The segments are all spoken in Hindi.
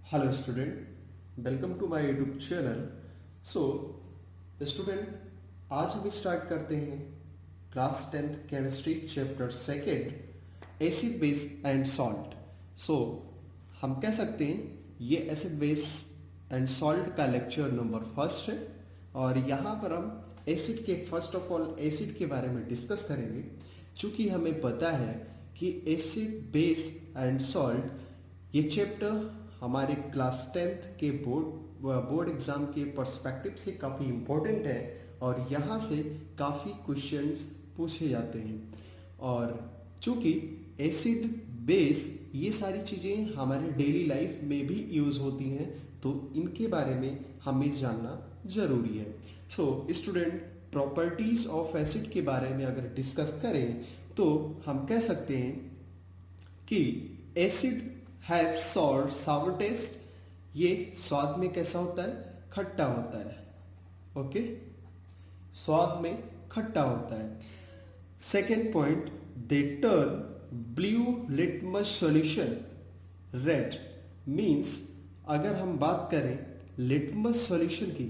Hello student, welcome to my YouTube channel. So student, आज हम स्टार्ट करते हैं class 10th chemistry chapter second, acid base and salt. So हम कह सकते हैं ये एसिड बेस एंड सॉल्ट का लेक्चर नंबर फर्स्ट है और यहाँ पर हम एसिड के फर्स्ट ऑफ ऑल एसिड के बारे में डिस्कस करेंगे। चूँकि हमें पता है कि एसिड बेस एंड सॉल्ट ये चैप्टर हमारे क्लास 10th के बोर्ड एग्जाम के पर्सपेक्टिव से काफ़ी इम्पोर्टेंट है और यहाँ से काफ़ी क्वेश्चंस पूछे जाते हैं। और चूँकि एसिड बेस ये सारी चीज़ें हमारे डेली लाइफ में भी यूज़ होती हैं तो इनके बारे में हमें जानना ज़रूरी है। So student, properties of acid के बारे में अगर डिस्कस करें तो हम कह सकते हैं कि एसिड हैव सावर टेस्ट। ये स्वाद में कैसा होता है? खट्टा होता है। ओके, स्वाद में खट्टा होता है। Second point, they turn blue litmus solution red. Means अगर हम बात करें लिटमस सॉल्यूशन की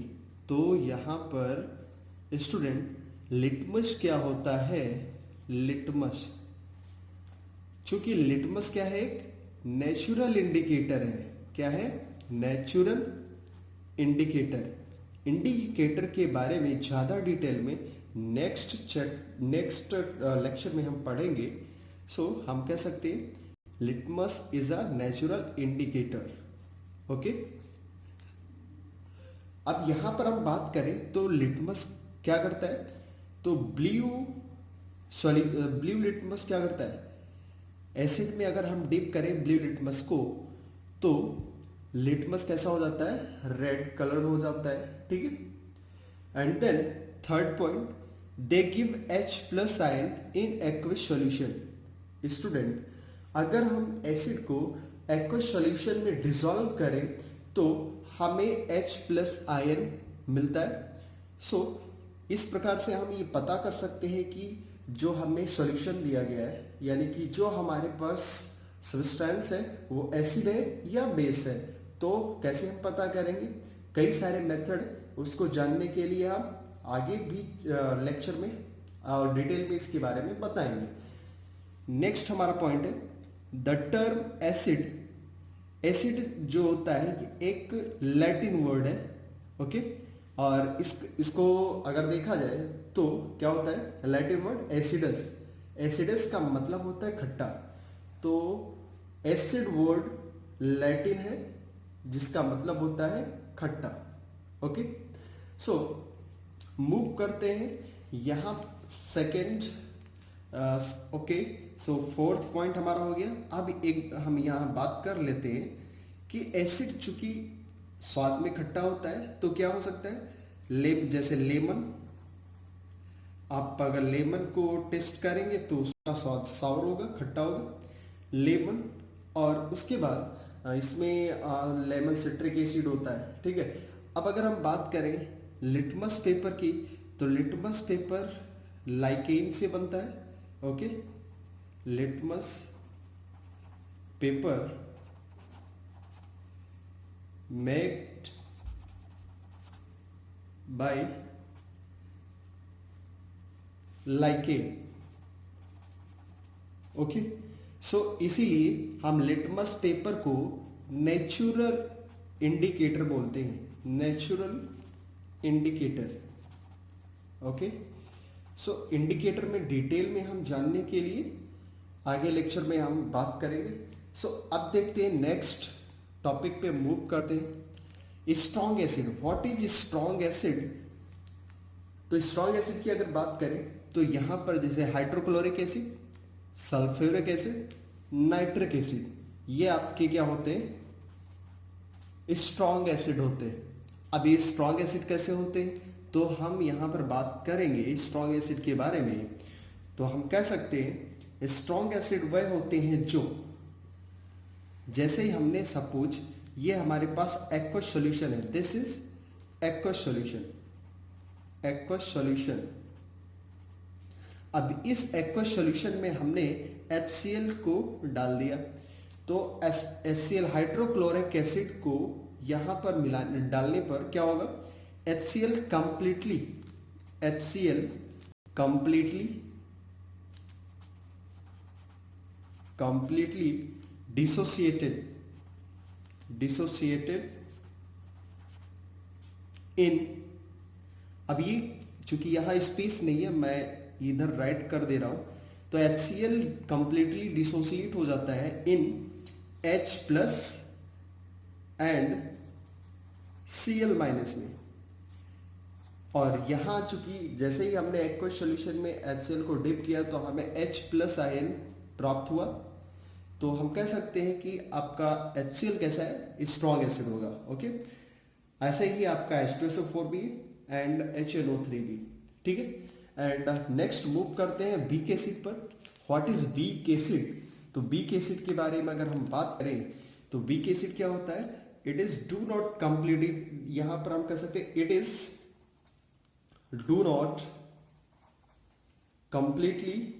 तो यहाँ पर स्टूडेंट लिटमस क्या होता है? लिटमस, चूंकि लिटमस क्या है? एक नेचुरल इंडिकेटर है। क्या है? Natural indicator. इंडिकेटर के बारे में ज़्यादा डिटेल में नेक्स्ट लेक्चर में हम पढ़ेंगे। सो हम कह सकते हैं litmus is a natural indicator. Okay, अब यहां पर हम बात करें तो लिटमस क्या करता है? तो ब्लू लिटमस क्या करता है? एसिड में अगर हम डिप करें ब्लू लिटमस को तो लिटमस कैसा हो जाता है? रेड कलर हो जाता है। ठीक है। And then third point, they give H plus ion in aqueous solution. Student, अगर हम एसिड को एक्वस सॉल्यूशन में डिसॉल्व करें तो हमें H प्लस आयन मिलता है। सो इस प्रकार से हम ये पता कर सकते हैं कि जो हमें सॉल्यूशन दिया गया है, यानी कि जो हमारे पास सब्सटेंस है वो एसिड है या बेस है। तो कैसे हम पता करेंगे? कई सारे मेथड, उसको जानने के लिए हम आगे भी लेक्चर में और डिटेल में इसके बारे में बताएंगे। नेक्स्ट हमारा पॉइंट है द टर्म एसिड। एसिड जो होता है ये एक लैटिन वर्ड है। ओके, और इसको अगर देखा जाए तो क्या होता है? Latin word acidus. एसिडस का मतलब होता है खट्टा। तो एसिड वर्ड लैटिन है जिसका मतलब होता है खट्टा। ओके, सो मूव करते हैं यहाँ सेकेंड। ओके, सो फोर्थ पॉइंट हमारा हो गया। अब एक हम यहाँ बात कर लेते हैं कि एसिड चूंकि स्वाद में खट्टा होता है तो क्या हो सकता है? जैसे लेमन, आप अगर लेमन को टेस्ट करेंगे तो उसका स्वाद सावर होगा, खट्टा होगा। लेमन, और उसके बाद इसमें लेमन सिट्रिक एसिड होता है। ठीक है। अब अगर हम बात करें लिटमस पेपर की तो लिटमस पेपर लाइकेन से बनता है। Okay, litmus paper made by lichen. Okay, so इसीलिए हम लिटमस पेपर को नेचुरल इंडिकेटर बोलते हैं। Natural indicator. Okay, so indicator में डिटेल में हम जानने के लिए आगे लेक्चर में हम बात करेंगे। सो अब देखते हैं नेक्स्ट टॉपिक पे मूव करते हैं। Strong acid. What is strong acid? तो स्ट्रॉन्ग एसिड की अगर बात करें तो यहां पर जैसे hydrochloric acid, sulphuric acid, nitric acid, ये आपके क्या होते हैं? स्ट्रॉन्ग एसिड होते हैं। अब ये स्ट्रॉन्ग एसिड कैसे होते हैं तो हम यहां पर बात करेंगे स्ट्रॉन्ग एसिड के बारे में। तो हम कह सकते हैं स्ट्रॉन्ग एसिड वह होते हैं जो, जैसे ही हमने सपोज ये हमारे पास एक्वस सॉल्यूशन है, this is aqueous solution. Aqueous solution, अब इस एक्वस सॉल्यूशन में हमने HCl को डाल दिया तो HCl हाइड्रोक्लोरिक एसिड को यहां पर मिला डालने पर क्या होगा, HCl कंप्लीटली डिसोसिएटेड इन, अब ये चूंकि यहां स्पेस नहीं है मैं इधर राइट कर दे रहा हूं, तो HCl कंप्लीटली डिसोसिएट हो जाता है इन H plus and Cl minus में। और यहां चूंकि जैसे ही हमने एक्वस सॉल्यूशन में HCl को डिप किया तो हमें H प्लस आयन प्राप्त हुआ, तो हम कह सकते हैं कि आपका HCl कैसा है, स्ट्रॉन्ग एसिड होगा। ओके, ऐसे ही आपका H2SO4 भी एंड HNO3 भी, ठीक है। एंड नेक्स्ट मूव करते हैं वीक एसिड पर। What is weak acid? तो वीक एसिड के बारे में अगर हम बात करें तो वीक एसिड क्या होता है, it is do not completely, यहां पर हम कह सकते हैं it is do not completely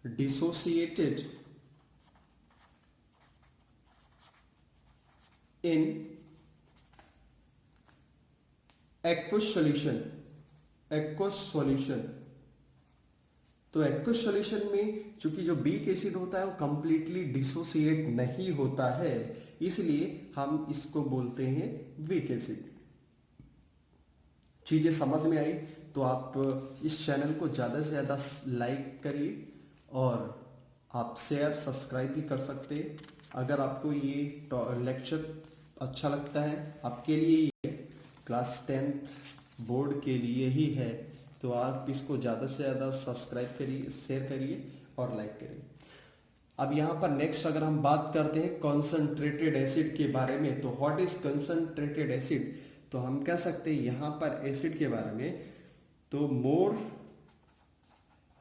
dissociated in aqueous solution. तो एक्वस सॉल्यूशन में चूंकि जो वीक एसिड होता है वो कंप्लीटली डिसोसिएट नहीं होता है, इसलिए हम इसको बोलते हैं वीक एसिड। चीजें समझ में आई तो आप इस चैनल को ज्यादा से ज्यादा लाइक करिए और आप शेयर सब्सक्राइब भी कर सकते हैं। अगर आपको ये लेक्चर अच्छा लगता है, आपके लिए ही है, क्लास 10th बोर्ड के लिए ही है, तो आप इसको ज़्यादा से ज़्यादा सब्सक्राइब करिए, शेयर करिए और लाइक करिए। अब यहाँ पर नेक्स्ट अगर हम बात करते हैं कॉन्सेंट्रेटेड एसिड के बारे में, तो व्हाट इज कॉन्सेंट्रेटेड एसिड? तो हम कह सकते हैं यहाँ पर एसिड के बारे में, तो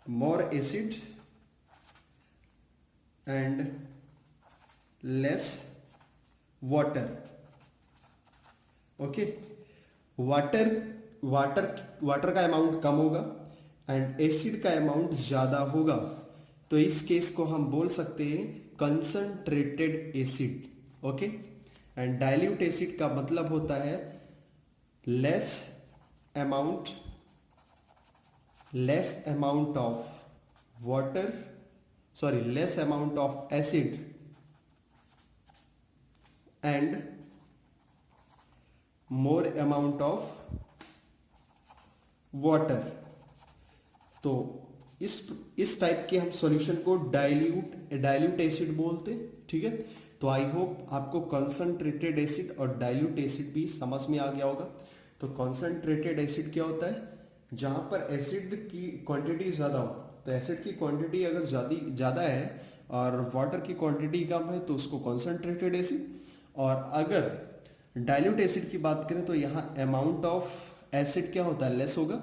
मोर acid and less water. Okay, water का अमाउंट कम होगा एंड एसिड का अमाउंट ज्यादा होगा, तो इस केस को हम बोल सकते हैं concentrated acid. Okay, and dilute acid का मतलब होता है less amount of water, sorry less amount of acid and more amount of water. तो इस टाइप के हम सॉल्यूशन को डाइल्यूट एसिड बोलते हैं, ठीक है। तो आई होप आपको कंसंट्रेटेड एसिड और डाइल्यूट एसिड भी समझ में आ गया होगा। तो कंसंट्रेटेड एसिड क्या होता है, जहां पर एसिड की क्वांटिटी ज्यादा हो, तो एसिड की क्वांटिटी अगर ज्यादा है और वाटर की क्वांटिटी कम है तो उसको कंसंट्रेटेड एसिड। और अगर डाइल्यूट एसिड की बात करें तो यहाँ अमाउंट ऑफ एसिड क्या होता है, लेस होगा,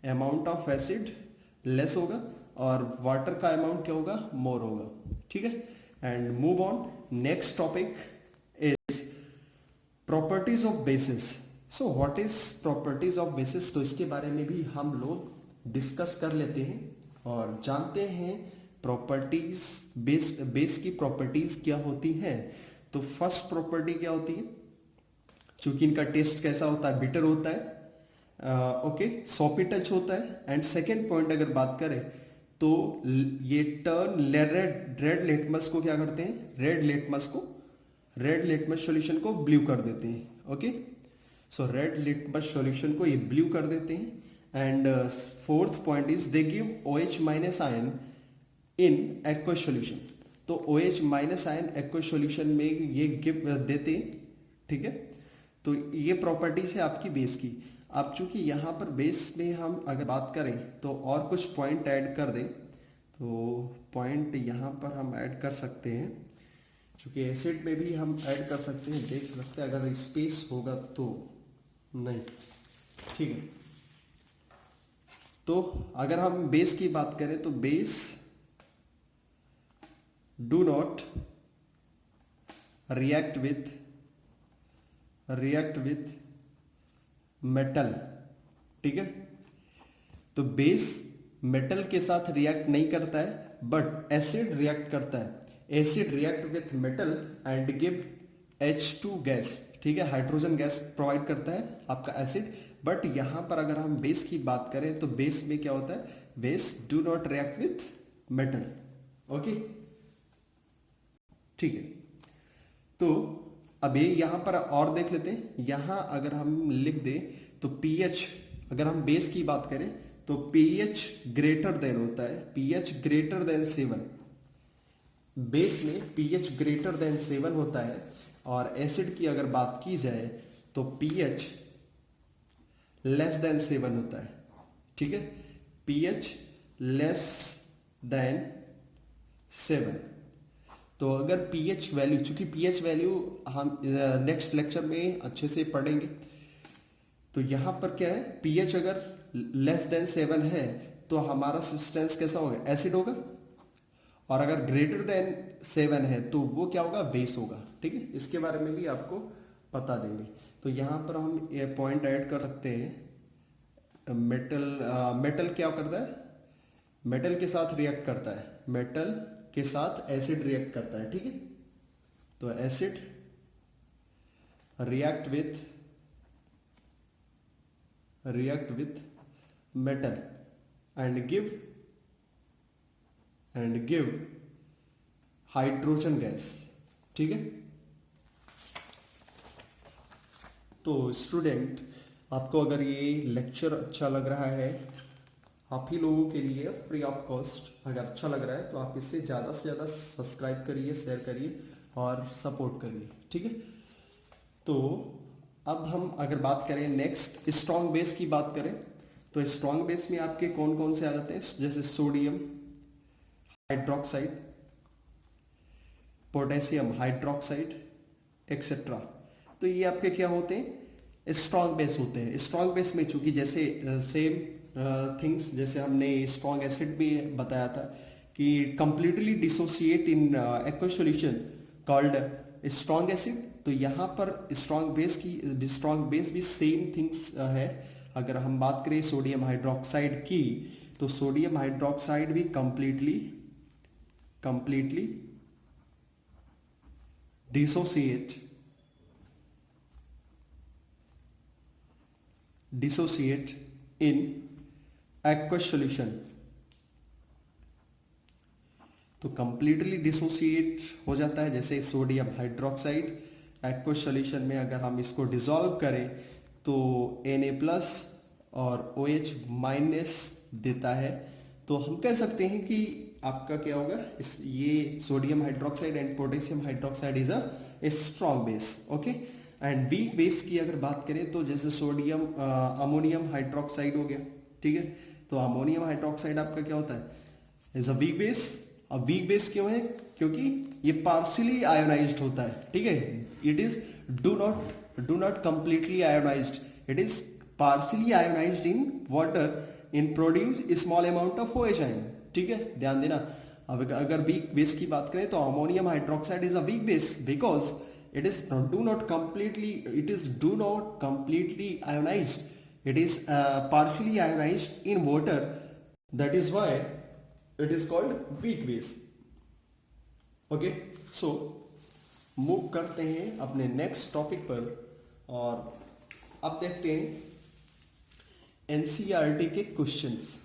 अमाउंट ऑफ एसिड लेस होगा और वाटर का अमाउंट क्या होगा, मोर होगा, ठीक है। And move on, next topic is properties of basis. So what is properties of basis? तो इसके बारे में भी हम लोग डिस्कस कर लेते हैं और जानते हैं प्रॉपर्टीज, बेस की प्रॉपर्टीज क्या होती हैं। तो फर्स्ट प्रॉपर्टी क्या होती है, चूंकि इनका टेस्ट कैसा होता है, बिटर होता है, ओके, सॉपी टच होता है। एंड सेकेंड पॉइंट अगर बात करें तो ये टर्न रेड लेटमस को क्या करते हैं, रेड लेटमस सॉल्यूशन को ब्लू कर देते हैं। ओके, सो रेड लेटमस सॉल्यूशन को ये ब्लू कर देते हैं। And fourth point is they give OH minus ion in aqueous solution. तो OH minus ion aqueous solution में ये गिव देते हैं, ठीक है। तो ये प्रॉपर्टीज है आपकी बेस की। अब चूंकि यहाँ पर बेस में हम अगर बात करें तो और कुछ पॉइंट ऐड कर दें, तो पॉइंट यहाँ पर हम ऐड कर सकते हैं, चूंकि एसिड में भी हम ऐड कर सकते हैं, देख सकते हैं अगर स्पेस होगा तो, नहीं, ठीक है। तो अगर हम बेस की बात करें तो base do not react with metal, ठीक है। तो बेस मेटल के साथ रिएक्ट नहीं करता है बट एसिड रिएक्ट करता है, acid react with metal and give H2 gas, ठीक है, हाइड्रोजन गैस प्रोवाइड करता है आपका एसिड। बट यहां पर अगर हम बेस की बात करें तो बेस में क्या होता है, base do not react with metal. Okay, ठीक है। तो अब ये यहां पर और देख लेते हैं, यहां अगर हम लिख दें तो पीएच, अगर हम बेस की बात करें तो पीएच ग्रेटर देन होता है, पीएच ग्रेटर देन 7, बेस में पीएच ग्रेटर देन 7 होता है। और एसिड की अगर बात की जाए तो पीएच लेस देन 7 होता है, ठीक है, पीएच लेस देन 7। तो अगर पीएच वैल्यू, चूंकि पीएच वैल्यू हम नेक्स्ट लेक्चर में अच्छे से पढ़ेंगे, तो यहां पर क्या है, पीएच अगर लेस देन 7 है तो हमारा सब्सटेंस कैसा होगा, एसिड होगा। और अगर ग्रेटर देन 7 है तो वो क्या होगा, बेस होगा, ठीक है। इसके बारे में भी आपको बता देंगे। तो यहां पर हम ये पॉइंट ऐड कर सकते हैं, मेटल, मेटल क्या करता है, मेटल के साथ रिएक्ट करता है, मेटल के साथ एसिड रिएक्ट करता है, ठीक है। तो acid react with metal and give hydrogen gas, ठीक है। तो स्टूडेंट, आपको अगर ये लेक्चर अच्छा लग रहा है, आप ही लोगों के लिए फ्री ऑफ कॉस्ट, अगर अच्छा लग रहा है तो आप इसे ज़्यादा से ज़्यादा सब्सक्राइब करिए, शेयर करिए और सपोर्ट करिए, ठीक है। तो अब हम अगर बात करें नेक्स्ट स्ट्रॉन्ग बेस की बात करें, तो स्ट्रॉन्ग बेस में आपके कौन कौन से आ जाते हैं, जैसे sodium hydroxide, potassium hydroxide etcetera. तो ये आपके क्या होते हैं, स्ट्रॉन्ग बेस होते हैं। स्ट्रॉन्ग बेस में चूंकि जैसे सेम थिंग्स जैसे हमने स्ट्रॉन्ग एसिड भी बताया था कि कंप्लीटली डिसोसिएट इन aqueous solution called strong acid, तो यहाँ पर स्ट्रॉन्ग बेस भी सेम थिंग्स है। अगर हम बात करें सोडियम हाइड्रोक्साइड की, तो सोडियम हाइड्रोक्साइड भी completely dissociate in aqueous solution। तो कंप्लीटली डिसोसिएट हो जाता है, जैसे सोडियम हाइड्रोक्साइड एक्वस सॉल्यूशन में अगर हम इसको डिसॉल्व करें तो Na+ और OH- देता है। तो हम कह सकते हैं कि आपका क्या होगा, ये sodium hydroxide and potassium hydroxide is a strong base. Okay, and weak base की अगर बात करें तो जैसे सोडियम अमोनियम हाइड्रोक्साइड हो गया, ठीक है। तो अमोनियम हाइड्रोक्साइड आपका क्या होता है, इज अ वीक बेस। अब वीक बेस क्यों है, क्योंकि ये पार्शियली आयोनाइज्ड होता है, ठीक है। It is do not completely ionised, it is partially ionised in water in produce small amount of OH ion, ठीक है, ध्यान देना। अब अगर वीक बेस की बात करें तो ammonium hydroxide is a weak base because it is do not completely ionized, it is partially ionized in water, that is why it is called weak base। okay, so move करते हैं अपने नेक्स्ट टॉपिक पर, और अब देखते हैं एनसीईआरटी के क्वेश्चंस,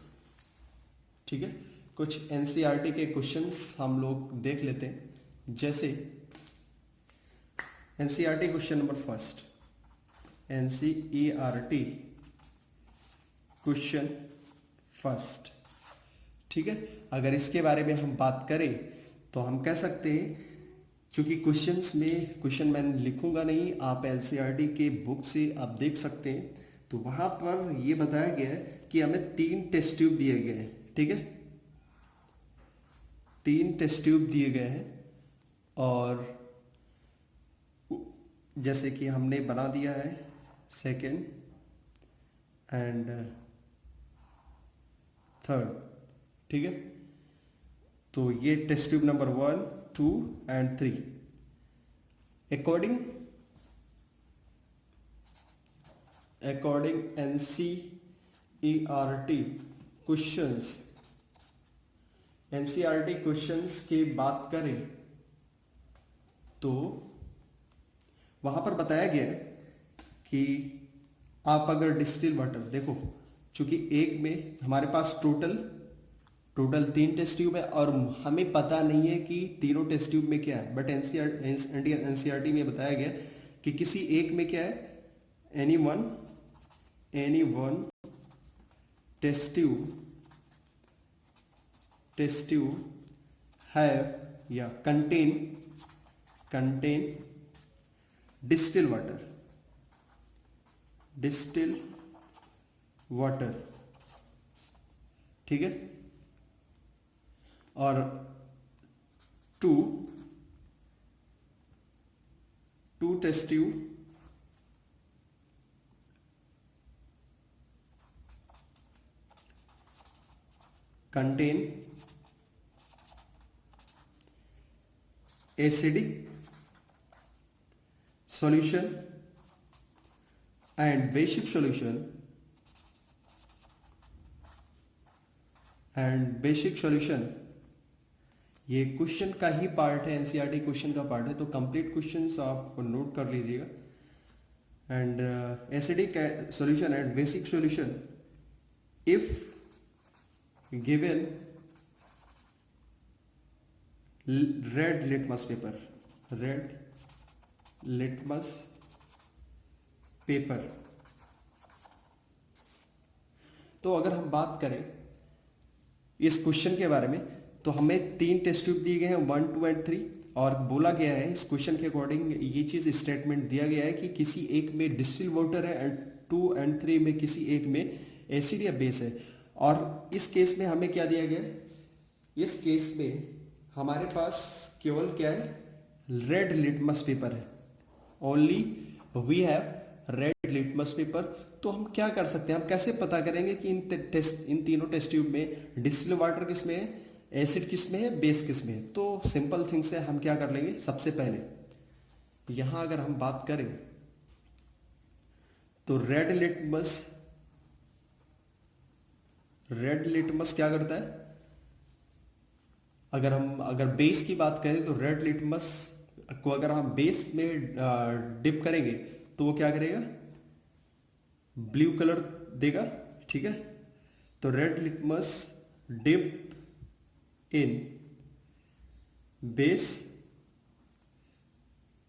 ठीक है। कुछ एनसीईआरटी के क्वेश्चंस हम लोग देख लेते हैं। जैसे NCERT question number first, NCERT question first, ठीक है। अगर इसके बारे में हम बात करें तो हम कह सकते हैं, चूंकि क्वेश्चन मैं लिखूंगा नहीं, आप एनसीईआरटी के बुक से आप देख सकते हैं। तो वहां पर यह बताया गया है कि हमें 3 टेस्ट ट्यूब दिए गए हैं, ठीक है, 3 टेस्ट ट्यूब दिए गए हैं। और जैसे कि हमने बना दिया है सेकेंड एंड थर्ड, ठीक है। तो ये test tube number 1, 2 and 3 according NCERT questions, NCERT questions की बात करें तो वहां पर बताया गया है कि आप अगर डिस्टिल वाटर देखो, चूंकि एक में हमारे पास टोटल 3 टेस्ट ट्यूब है और हमें पता नहीं है कि तीनों टेस्ट ट्यूब में क्या है, बट एनसीईआरटी में बताया गया कि किसी एक में क्या है, any one test tube have या कंटेन डिस्टिल वाटर, ठीक है, और two test tube contain acidic solution and basic solution. ये क्वेश्चन का ही पार्ट है, एनसीईआरटी क्वेश्चन का पार्ट है, तो कंप्लीट क्वेश्चंस आप नोट कर लीजिएगा। And acidic solution and basic solution if given red litmus paper. तो अगर हम बात करें इस क्वेश्चन के बारे में, तो हमें 3 टेस्ट ट्यूब दिए गए हैं 1, 2 एंड 3, और बोला गया है इस क्वेश्चन के अकॉर्डिंग ये चीज स्टेटमेंट दिया गया है कि किसी एक में डिस्टिल वाटर है एंड 2 एंड 3 में किसी एक में एसिड या बेस है। और इस केस में हमें क्या दिया गया है, इस केस में हमारे पास केवल क्या है, रेड लिटमस पेपर है, only we have red litmus paper. तो हम क्या कर सकते हैं, हम कैसे पता करेंगे कि इन तीनों टेस्ट ट्यूब में डिस्टिल वाटर किस में है, एसिड किस में है, बेस किस में है। तो सिंपल थिंग्स है, हम क्या कर लेंगे, सबसे पहले यहां अगर हम बात करें तो रेड लिटमस क्या करता है, अगर बेस की बात करें तो रेड लिटमस को अगर हम बेस में डिप करेंगे तो वो क्या करेगा, ब्लू कलर देगा, ठीक है। तो red litmus dip in base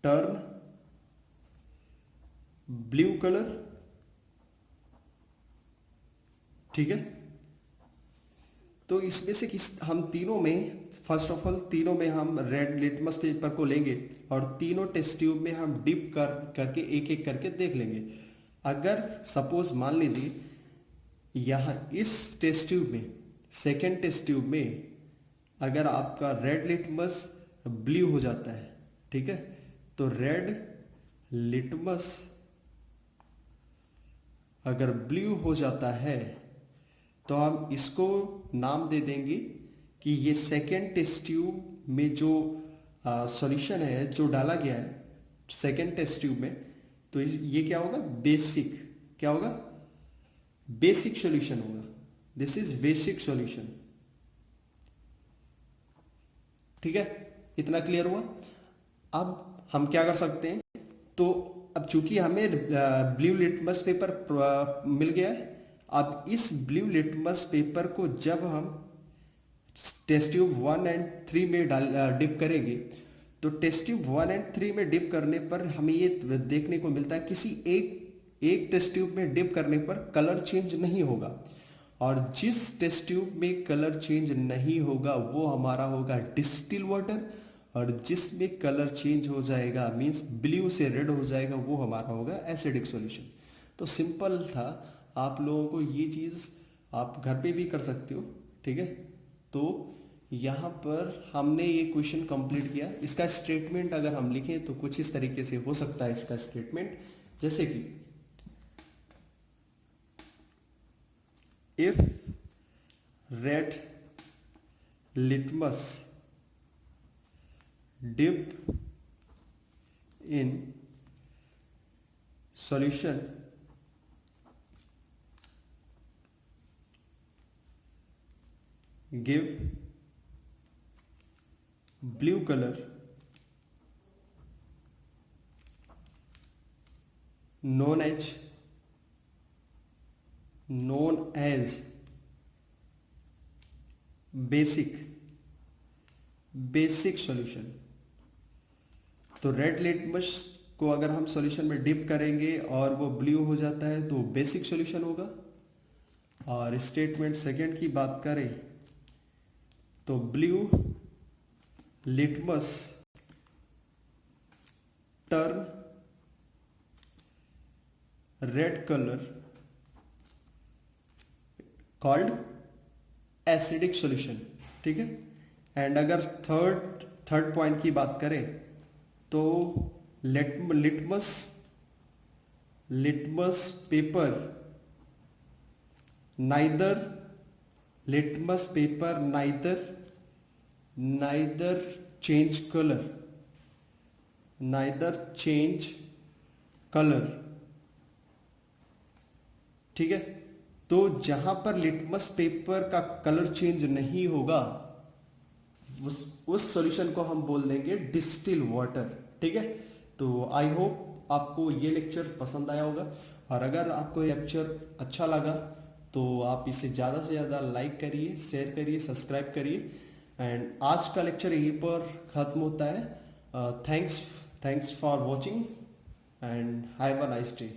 turn blue colour, ठीक है। तो इसमें से हम तीनों में, फर्स्ट ऑफ ऑल तीनों में हम रेड लिटमस पेपर को लेंगे और तीनों टेस्ट ट्यूब में हम डिप करके एक एक करके देख लेंगे। अगर सपोज मान लीजिए यहाँ इस टेस्ट ट्यूब में, सेकेंड टेस्ट ट्यूब में अगर आपका रेड लिटमस ब्लू हो जाता है, ठीक है, तो रेड लिटमस अगर ब्लू हो जाता है तो हम इसको नाम दे देंगे कि ये सेकेंड टेस्ट ट्यूब में जो सॉल्यूशन है जो डाला गया है सेकेंड टेस्ट ट्यूब में, तो ये क्या होगा, क्या होगा, बेसिक सॉल्यूशन होगा। दिस इज बेसिक सॉल्यूशन, ठीक है, इतना क्लियर हुआ। अब हम क्या कर सकते हैं, तो अब चूंकि हमें ब्लू लिटमस पेपर मिल गया है, अब इस ब्लू लिटमस पेपर को जब हम टेस्ट ट्यूब 1 एंड 3 में डिप करेंगे, तो टेस्ट ट्यूब 1 एंड 3 में डिप करने पर हमें ये देखने को मिलता है किसी एक टेस्ट ट्यूब में डिप करने पर कलर चेंज नहीं होगा, और जिस टेस्ट ट्यूब में कलर चेंज नहीं होगा वो हमारा होगा डिस्टिल वाटर, और जिसमें कलर चेंज हो जाएगा मींस ब्लू से रेड हो जाएगा वो हमारा होगा एसिडिक सॉल्यूशन। तो सिंपल था, आप लोगों को ये चीज़ आप घर पे भी कर सकते हो, ठीक है। तो यहाँ पर हमने ये क्वेश्चन कंप्लीट किया। इसका स्टेटमेंट अगर हम लिखें तो कुछ इस तरीके से हो सकता है इसका स्टेटमेंट, जैसे कि if red litmus dip in solution give blue colour known as basic solution. तो रेड लिटमस को अगर हम सॉल्यूशन में डिप करेंगे और वो ब्लू हो जाता है तो बेसिक सॉल्यूशन होगा। और स्टेटमेंट सेकंड की बात करें तो blue litmus turn red colour called acidic solution. ठीक है। एंड अगर थर्ड पॉइंट की बात करें तो litmus paper neither change colour. ठीक है। तो जहां पर लिटमस पेपर का कलर चेंज नहीं होगा उस सॉल्यूशन को हम बोल देंगे डिस्टिल वाटर। ठीक है। तो आई होप आपको ये लेक्चर पसंद आया होगा, और अगर आपको ये लेक्चर अच्छा लगा तो आप इसे ज़्यादा से ज़्यादा लाइक करिए, शेयर करिए, सब्सक्राइब करिए। एंड आज का लेक्चर यहीं पर ख़त्म होता है। Thanks for watching and have a nice day.